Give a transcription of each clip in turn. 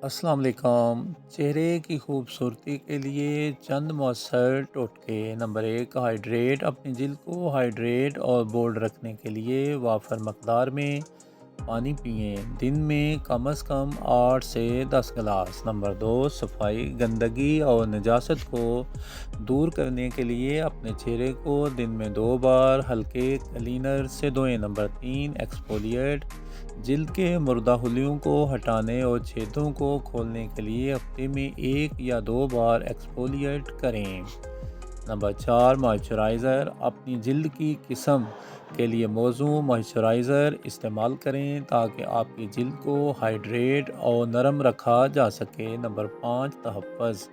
السلام علیکم۔ چہرے کی خوبصورتی کے لیے چند مؤثر ٹوٹکے۔ Number 1، hydrate. اپنی جلد کو ہائیڈریٹ اور بولڈ رکھنے کے لیے وافر مقدار میں پانی پئیں۔ دن میں کم از کم 8 سے 10 گلاس۔ نمبر 2، صفائی۔ گندگی اور نجاست کو دور کرنے کے لیے اپنے چہرے کو دن میں 2 بار ہلکے کلینر سے دھوئیں۔ نمبر 3، ایکسفولیٹ۔ جلد کے مردہ خلیوں کو ہٹانے اور چھیدوں کو کھولنے کے لیے ہفتے میں 1 یا 2 بار ایکسفولیٹ کریں۔ Number 4، moisturizer. اپنی جلد کی قسم کے لیے موزوں موئسچرائزر استعمال کریں تاکہ آپ کی جلد کو ہائیڈریٹ اور نرم رکھا جا سکے۔ نمبر 5، تحفظ۔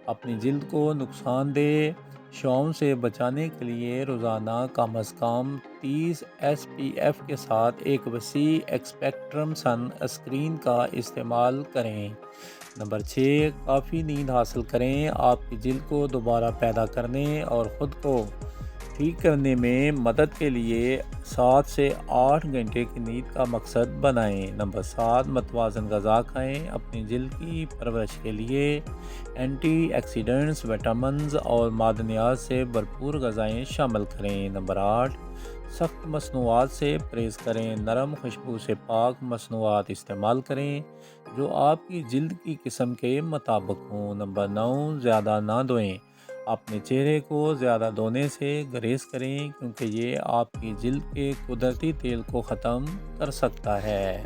اپنی جلد کو نقصان دہ شعاؤں سے بچانے کے لیے روزانہ کم از کم 30 SPF کے ساتھ ایک وسیع اسپیکٹرم سن اسکرین کا استعمال کریں۔ نمبر 6، کافی نیند حاصل کریں۔ آپ کی جلد کو دوبارہ پیدا کرنے اور خود کو ٹھیک کرنے میں مدد کے لیے 7 سے 8 گھنٹے کی نیند کا مقصد بنائیں۔ نمبر 7، متوازن غذا کھائیں۔ اپنی جلد کی پرورش کے لیے اینٹی آکسیڈنٹس، وٹامنز اور معدنیات سے بھرپور غذائیں شامل کریں۔ نمبر 8، سخت مصنوعات سے پرہیز کریں۔ نرم خوشبو سے پاک مصنوعات استعمال کریں جو آپ کی جلد کی قسم کے مطابق ہوں۔ نمبر 9، زیادہ نہ دھوئیں۔ اپنے چہرے کو زیادہ دھونے سے گریز کریں کیونکہ یہ آپ کی جلد کے قدرتی تیل کو ختم کر سکتا ہے۔